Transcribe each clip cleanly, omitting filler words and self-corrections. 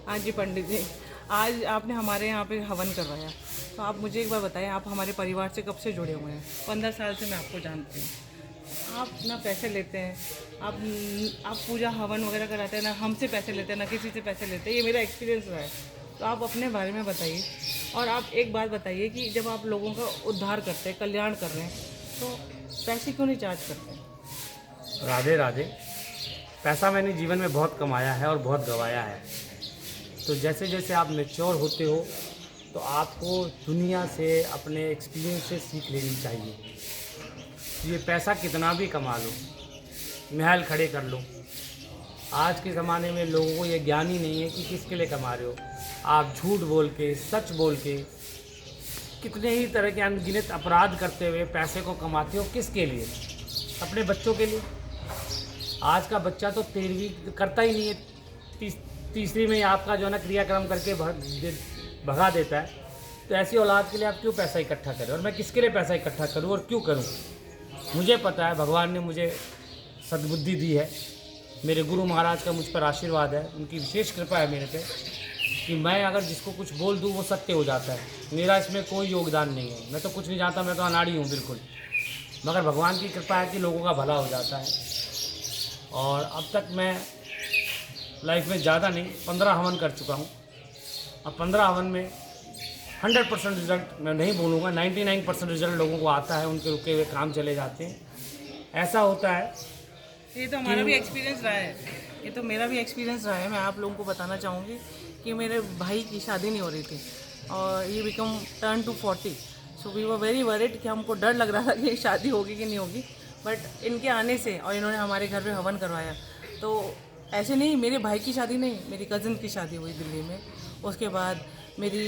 हाँ जी पंडित जी, आज आपने हमारे यहाँ पे हवन करवाया, तो आप मुझे एक बार बताएं, आप हमारे परिवार से कब से जुड़े हुए हैं? 15 साल से मैं आपको जानती हूँ। आप ना पैसे लेते हैं, आप पूजा हवन वगैरह कराते हैं ना, हमसे पैसे लेते हैं ना किसी से पैसे लेते हैं, ये मेरा एक्सपीरियंस रहा है। तो आप अपने बारे में बताइए। और आप एक बात बताइए कि जब आप लोगों का उद्धार करते हैं, कल्याण कर रहे हैं, तो पैसे क्यों नहीं चार्ज करते? राधे राधे। पैसा मैंने जीवन में बहुत कमाया है और बहुत गंवाया है। तो जैसे जैसे आप मैच्योर होते हो तो आपको दुनिया से, अपने एक्सपीरियंस से सीख लेनी चाहिए। ये पैसा कितना भी कमा लो, महल खड़े कर लो, आज के ज़माने में लोगों को ये ज्ञान ही नहीं है कि किसके लिए कमा रहे हो। आप झूठ बोल के, सच बोल के, कितने ही तरह के अनगिनत अपराध करते हुए पैसे को कमाते हो। किसके लिए? अपने बच्चों के लिए। आज का बच्चा तो 13वीं करता ही नहीं है, तीसरी में ही आपका जो है ना क्रियाक्रम करके भगा देता है। तो ऐसी औलाद के लिए आप क्यों पैसा इकट्ठा करें? और मैं किसके लिए पैसा इकट्ठा करूं और क्यों करूं? मुझे पता है, भगवान ने मुझे सद्बुद्धि दी है, मेरे गुरु महाराज का मुझ पर आशीर्वाद है, उनकी विशेष कृपा है मेरे पे कि मैं अगर जिसको कुछ बोल दूं वो सत्य हो जाता है। मेरा इसमें कोई योगदान नहीं है, मैं तो कुछ नहीं जानता, मैं तो अनाड़ी हूँ बिल्कुल। मगर भगवान की कृपा है कि लोगों का भला हो जाता है। और अब तक मैं लाइफ में ज़्यादा नहीं, 15 हवन कर चुका हूँ। अब 15 हवन में 100% रिजल्ट मैं नहीं बोलूँगा, 99% रिजल्ट लोगों को आता है, उनके रुके हुए काम चले जाते हैं। ऐसा होता है। ये तो हमारा भी एक्सपीरियंस रहा है, ये तो मेरा भी एक्सपीरियंस रहा है। मैं आप लोगों को बताना चाहूँगी कि मेरे भाई की शादी नहीं हो रही थी और ये become turn to 40। So we were very worried कि हमको डर लग रहा था कि शादी होगी कि नहीं होगी। बट इनके आने से और इन्होंने हमारे घर पे हवन करवाया, तो ऐसे नहीं, मेरे भाई की शादी नहीं, मेरी कज़न की शादी हुई दिल्ली में। उसके बाद मेरी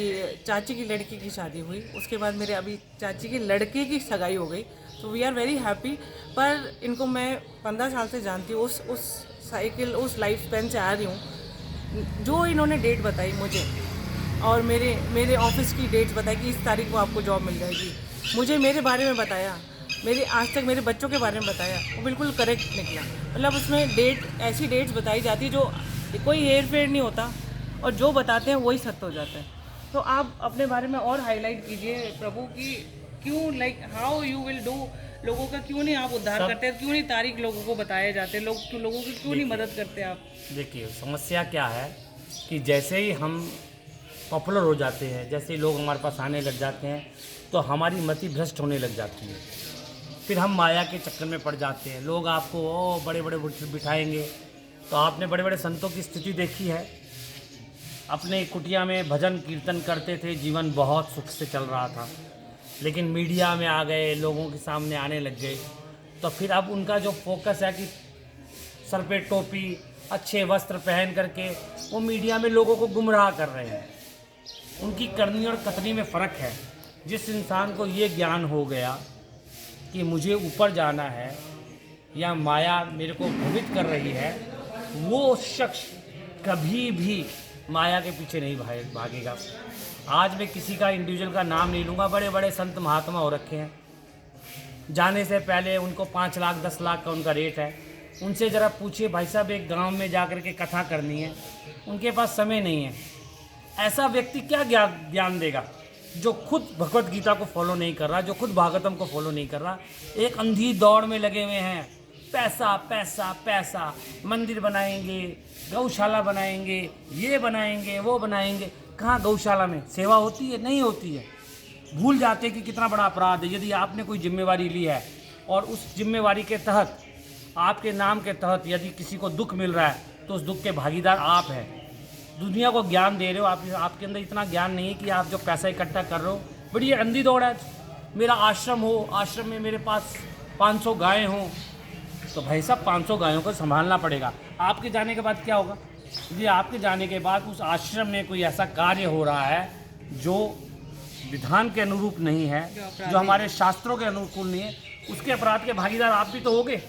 चाची की लड़की की शादी हुई, उसके बाद मेरे अभी चाची के लड़के की सगाई हो गई। तो वी आर वेरी हैप्पी। पर इनको मैं 15 साल से जानती हूँ, उस साइकिल, उस लाइफ स्पैन से आ रही हूँ। जो इन्होंने डेट बताई मुझे और मेरे ऑफिस की डेट्स बताई कि इस तारीख को आपको जॉब मिल जाएगी, मुझे मेरे बारे में बताया, मेरे आज तक मेरे बच्चों के बारे में बताया, वो बिल्कुल करेक्ट निकला। मतलब उसमें ऐसी डेट्स बताई जाती है जो कोई हेर फेर नहीं होता, और जो बताते हैं वही सत्य हो जाता है। तो आप अपने बारे में और हाईलाइट कीजिए प्रभु की, क्यों, like how you will do, लोगों का क्यों नहीं आप उद्धार करते हैं, क्यों नहीं तारीख लोगों को बताए जाते, लोगों की क्यों नहीं मदद करते आप? देखिए, समस्या क्या है कि जैसे ही हम पॉपुलर हो जाते हैं, जैसे ही लोग हमारे पास आने लग जाते हैं, तो हमारी मति भ्रष्ट होने लग जाती है। फिर हम माया के चक्कर में पड़ जाते हैं। लोग आपको बड़े बड़े बिठाएंगे। तो आपने बड़े बड़े संतों की स्थिति देखी है, अपने कुटिया में भजन कीर्तन करते थे, जीवन बहुत सुख से चल रहा था। लेकिन मीडिया में आ गए, लोगों के सामने आने लग गए, तो फिर अब उनका जो फोकस है कि सर पे टोपी, अच्छे वस्त्र पहन करके वो मीडिया में लोगों को गुमराह कर रहे हैं। उनकी करनी और कथनी में फ़र्क है। जिस इंसान को ये ज्ञान हो गया कि मुझे ऊपर जाना है या माया मेरे को भ्रमित कर रही है, वो शख्स कभी भी माया के पीछे नहीं भागेगा। आज मैं किसी का इंडिविजुअल का नाम नहीं लूँगा, बड़े बड़े संत महात्मा हो रखे हैं, जाने से पहले उनको 5 लाख 10 लाख का उनका रेट है। उनसे ज़रा पूछिए, भाई साहब एक गांव में जा कर के कथा करनी है, उनके पास समय नहीं है। ऐसा व्यक्ति क्या ज्ञान देगा जो खुद भगवत गीता को फॉलो नहीं कर रहा, जो खुद भागवतम को फॉलो नहीं कर रहा, एक अंधी दौड़ में लगे हुए हैं। पैसा पैसा पैसा, मंदिर बनाएंगे, गौशाला बनाएंगे, ये बनाएंगे, वो बनाएंगे। कहाँ गौशाला में सेवा होती है? नहीं होती है। भूल जाते हैं कि कितना बड़ा अपराध है। यदि आपने कोई जिम्मेवारी ली है और उस जिम्मेवारी के तहत, आपके नाम के तहत यदि किसी को दुख मिल रहा है, तो उस दुख के भागीदार आप हैं। दुनिया को ज्ञान दे रहे हो आप, आपके अंदर इतना ज्ञान नहीं है कि आप जो पैसा इकट्ठा कर रहे हो, बड़ी ये अंधी दौड़ है। मेरा आश्रम हो, आश्रम में मेरे पास 500 गायें हों, तो भाई साहब 500 गायों को संभालना पड़ेगा। आपके जाने के बाद क्या होगा? यदि आपके जाने के बाद उस आश्रम में कोई ऐसा कार्य हो रहा है जो विधान के अनुरूप नहीं है, जो हमारे शास्त्रों के अनुकूल नहीं है, उसके अपराध के भागीदार आप भी तो होगे।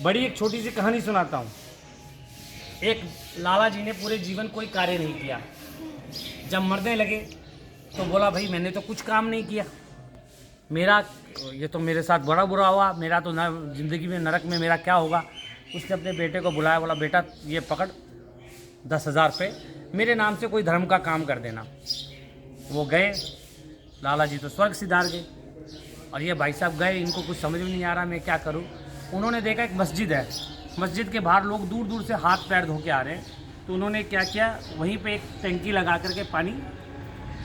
बड़ी एक छोटी सी कहानी सुनाता हूँ। एक लाला जी ने पूरे जीवन कोई कार्य नहीं किया। जब मरने लगे तो बोला, भाई मैंने तो कुछ काम नहीं किया, मेरा ये तो मेरे साथ बड़ा बुरा हुआ, मेरा तो ज़िंदगी में नरक में मेरा क्या होगा। उसने अपने बेटे को बुलाया, बोला बेटा ये पकड़, 10,000 रुपये मेरे नाम से कोई धर्म का काम कर देना। वो गए, लाला जी तो स्वर्ग सिधार गए, और ये भाई साहब गए, इनको कुछ समझ में नहीं आ रहा मैं क्या करूं। उन्होंने देखा एक मस्जिद है, मस्जिद के बाहर लोग दूर दूर से हाथ पैर धो के आ रहे हैं, तो उन्होंने क्या किया, वहीं पे एक टंकी लगा करके पानी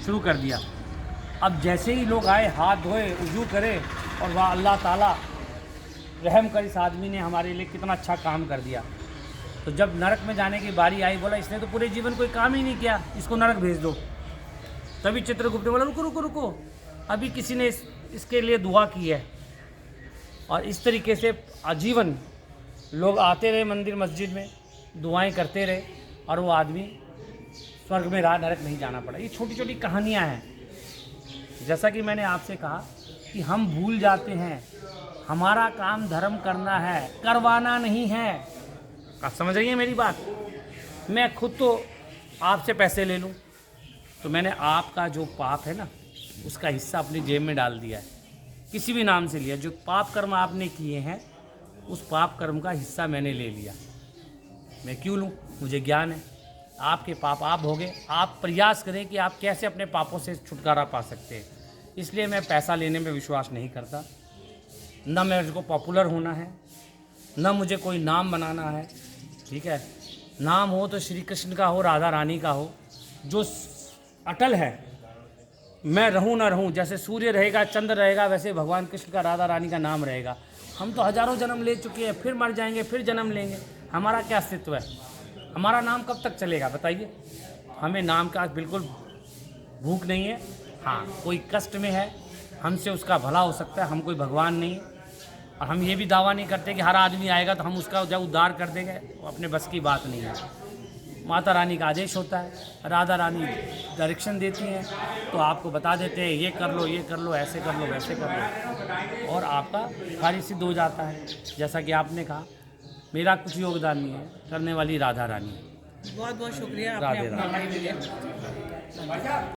शुरू कर दिया। अब जैसे ही लोग आए, हाथ धोए, वुजू करे, और वाह अल्लाह ताला रहम कर, इस आदमी ने हमारे लिए कितना अच्छा काम कर दिया। तो जब नरक में जाने की बारी आई, बोला इसने तो पूरे जीवन कोई काम ही नहीं किया, इसको नरक भेज दो। तभी चित्रगुप्त ने बोला रुको रुको रुको, अभी किसी ने इसके लिए दुआ की है। और इस तरीके से आजीवन लोग आते रहे मंदिर मस्जिद में, दुआएं करते रहे, और वो आदमी स्वर्ग में रहा, नरक नहीं जाना पड़ा। ये छोटी छोटी कहानियाँ हैं। जैसा कि मैंने आपसे कहा कि हम भूल जाते हैं, हमारा काम धर्म करना है, करवाना नहीं है। आप समझ रही हैं मेरी बात? मैं खुद तो आपसे पैसे ले लूँ, तो मैंने आपका जो पाप है ना, उसका हिस्सा अपनी जेब में डाल दिया है, किसी भी नाम से लिया। जो पाप कर्म आपने किए हैं, उस पाप कर्म का हिस्सा मैंने ले लिया। मैं क्यों लूँ? मुझे ज्ञान है, आपके पाप आप भोगे। आप प्रयास करें कि आप कैसे अपने पापों से छुटकारा पा सकते हैं। इसलिए मैं पैसा लेने में विश्वास नहीं करता, न मेरे को पॉपुलर होना है, न मुझे कोई नाम बनाना है। ठीक है, नाम हो तो श्री कृष्ण का हो, राधा रानी का हो, जो अटल है। मैं रहूं ना रहूं, जैसे सूर्य रहेगा, चंद्र रहेगा, वैसे भगवान कृष्ण का, राधा रानी का नाम रहेगा। हम तो हजारों जन्म ले चुके हैं, फिर मर जाएंगे, फिर जन्म लेंगे, हमारा क्या अस्तित्व है? हमारा नाम कब तक चलेगा बताइए? हमें नाम का बिल्कुल भूख नहीं है। हाँ, कोई कष्ट में है, हमसे उसका भला हो सकता है, हम कोई भगवान नहीं है। और हम ये भी दावा नहीं करते कि हर आदमी आएगा तो हम उसका जब उद्धार कर देंगे, वो अपने बस की बात नहीं है। माता रानी का आदेश होता है, राधा रानी डायरेक्शन देती हैं, तो आपको बता देते हैं ये कर लो, ये कर लो, ऐसे कर लो, वैसे कर लो, और आपका कार्य सिद्ध हो जाता है। जैसा कि आपने कहा, मेरा कुछ योगदान नहीं है, करने वाली राधा रानी। बहुत बहुत शुक्रिया, राधे आपने अपना टाइम दिया।